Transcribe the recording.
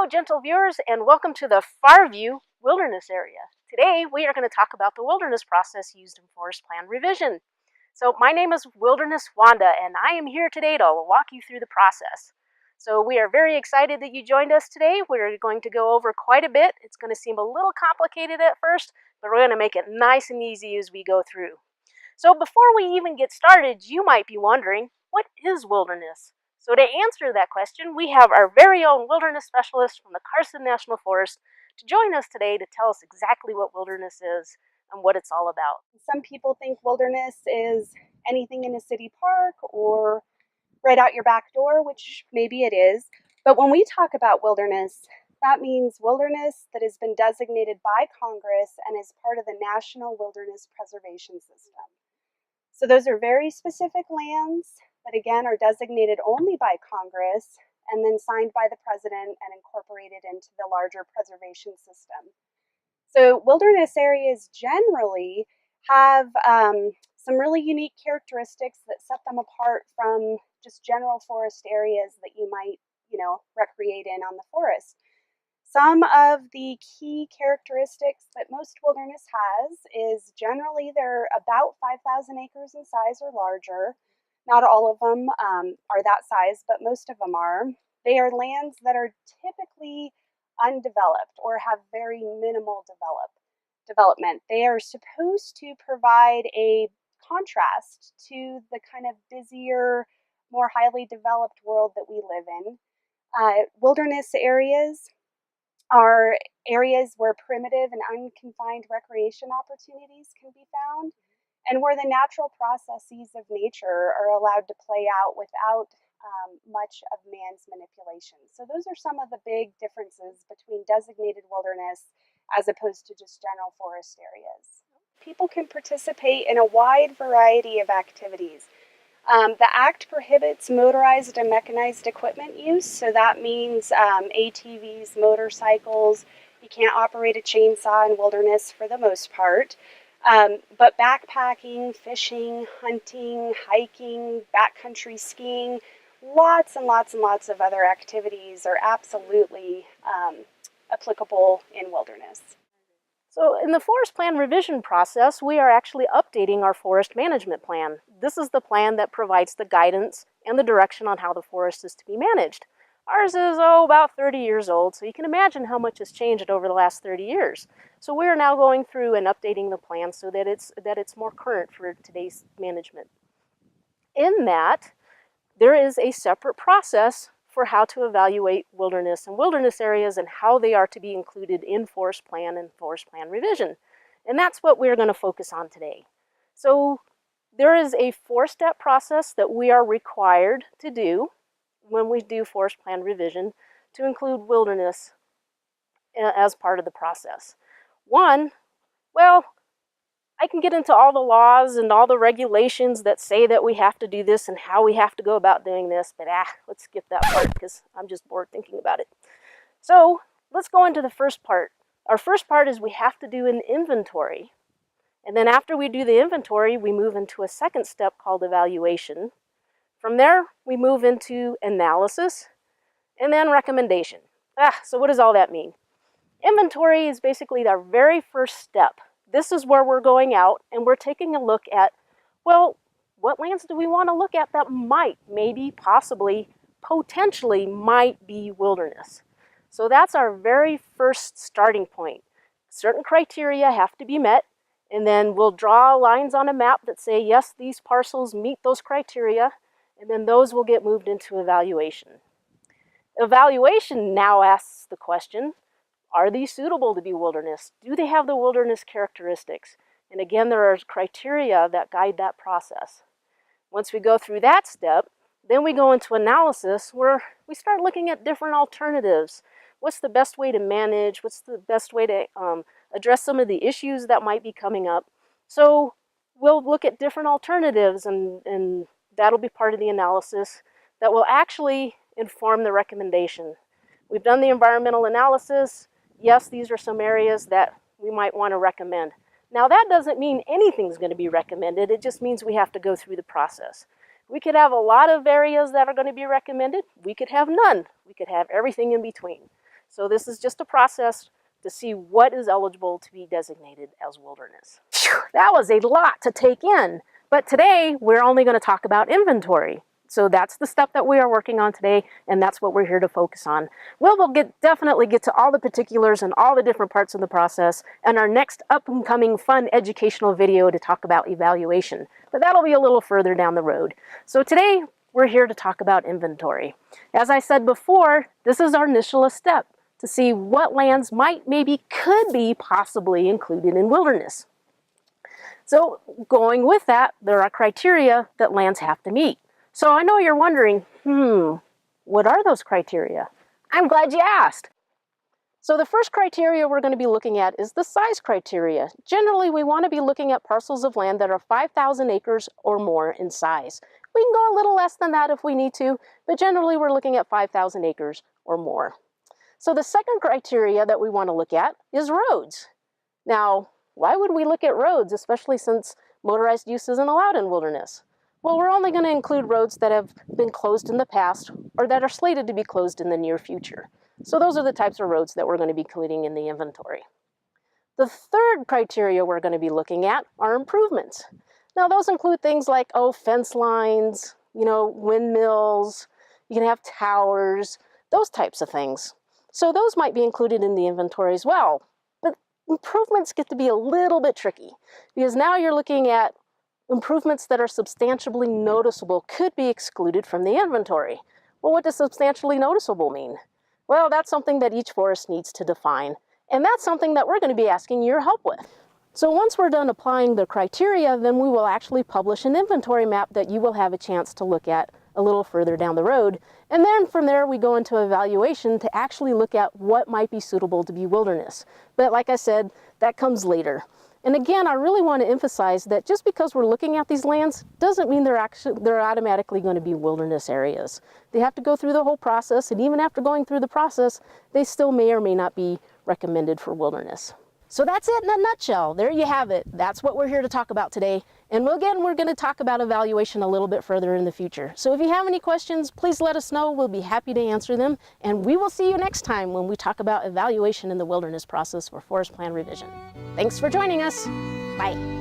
Hello, gentle viewers, and welcome to the Farview Wilderness Area. Today, we are going to talk about the wilderness process used in forest plan revision. So, my name is Wilderness Wanda, and I am here today to walk you through the process. So, we are very excited that you joined us today. We're going to go over quite a bit. It's going to seem a little complicated at first, but we're going to make it nice and easy as we go through. So, before we even get started, you might be wondering, what is wilderness? So to answer that question, we have our very own wilderness specialist from the Carson National Forest to join us today to tell us exactly what wilderness is and what it's all about. Some people think wilderness is anything in a city park or right out your back door, which maybe it is. But when we talk about wilderness, that means wilderness that has been designated by Congress and is part of the National Wilderness Preservation System. So those are very specific lands that, again, are designated only by Congress and then signed by the president and incorporated into the larger preservation system. So wilderness areas generally have some really unique characteristics that set them apart from just general forest areas that you might, recreate in on the forest. Some of the key characteristics that most wilderness has is generally they're about 5,000 acres in size or larger. Not all of them are that size, but most of them are. They are lands that are typically undeveloped or have very minimal development. They are supposed to provide a contrast to the kind of busier, more highly developed world that we live in. Wilderness areas are areas where primitive and unconfined recreation opportunities can be found, and where the natural processes of nature are allowed to play out without much of man's manipulation. So those are some of the big differences between designated wilderness as opposed to just general forest areas. People can participate in a wide variety of activities. The Act prohibits motorized and mechanized equipment use, so that means ATVs, motorcycles. You can't operate a chainsaw in wilderness for the most part. But backpacking, fishing, hunting, hiking, backcountry skiing, lots and lots and lots of other activities are absolutely applicable in wilderness. So in the forest plan revision process, we are actually updating our forest management plan. This is the plan that provides the guidance and the direction on how the forest is to be managed. Ours is, about 30 years old, so you can imagine how much has changed over the last 30 years. So we are now going through and updating the plan so that it's more current for today's management. In that, there is a separate process for how to evaluate wilderness and wilderness areas and how they are to be included in forest plan and forest plan revision. And that's what we're going to focus on today. So there is a 4-step process that we are required to do when we do forest plan revision to include wilderness as part of the process. One, well, I can get into all the laws and all the regulations that say that we have to do this and how we have to go about doing this, but let's skip that part because I'm just bored thinking about it. So let's go into the first part. Our first part is we have to do an inventory. And then after we do the inventory, we move into a second step called evaluation. From there, we move into analysis and then recommendation. So what does all that mean? Inventory is basically our very first step. This is where we're going out and we're taking a look at, well, what lands do we want to look at that might, maybe, possibly, potentially might be wilderness. So that's our very first starting point. Certain criteria have to be met, and then we'll draw lines on a map that say, yes, these parcels meet those criteria, and then those will get moved into evaluation. Evaluation now asks the question, are these suitable to be wilderness? Do they have the wilderness characteristics? And again, there are criteria that guide that process. Once we go through that step, then we go into analysis where we start looking at different alternatives. What's the best way to manage? What's the best way to address some of the issues that might be coming up? So we'll look at different alternatives, and that'll be part of the analysis that will actually inform the recommendation. We've done the environmental analysis. Yes, these are some areas that we might want to recommend. Now, that doesn't mean anything's going to be recommended. It just means we have to go through the process. We could have a lot of areas that are going to be recommended. We could have none. We could have everything in between. So this is just a process to see what is eligible to be designated as wilderness. Phew, that was a lot to take in, but today we're only going to talk about inventory. So that's the step that we are working on today, and that's what we're here to focus on. We'll definitely get to all the particulars and all the different parts of the process in our next up-and-coming fun educational video to talk about evaluation, but that'll be a little further down the road. So today we're here to talk about inventory. As I said before, this is our initial step to see what lands could be possibly included in wilderness. So going with that, there are criteria that lands have to meet. So I know you're wondering, what are those criteria? I'm glad you asked. So the first criteria we're going to be looking at is the size criteria. Generally, we want to be looking at parcels of land that are 5,000 acres or more in size. We can go a little less than that if we need to, but generally we're looking at 5,000 acres or more. So the second criteria that we want to look at is roads. Now, why would we look at roads, especially since motorized use isn't allowed in wilderness? Well, we're only going to include roads that have been closed in the past or that are slated to be closed in the near future. So those are the types of roads that we're going to be including in the inventory. The third criteria we're going to be looking at are improvements. Now, those include things like, fence lines, windmills, you can have towers, those types of things. So those might be included in the inventory as well. But improvements get to be a little bit tricky because now you're looking at improvements that are substantially noticeable could be excluded from the inventory. Well, what does substantially noticeable mean? Well, that's something that each forest needs to define, and that's something that we're going to be asking your help with. So once we're done applying the criteria, then we will actually publish an inventory map that you will have a chance to look at a little further down the road. And then from there, we go into evaluation to actually look at what might be suitable to be wilderness. But like I said, that comes later. And again, I really want to emphasize that just because we're looking at these lands doesn't mean they're automatically going to be wilderness areas. They have to go through the whole process, and even after going through the process, they still may or may not be recommended for wilderness. So that's it in a nutshell. There you have it. That's what we're here to talk about today. And again, we're going to talk about evaluation a little bit further in the future. So if you have any questions, please let us know. We'll be happy to answer them. And we will see you next time when we talk about evaluation in the wilderness process for forest plan revision. Thanks for joining us. Bye.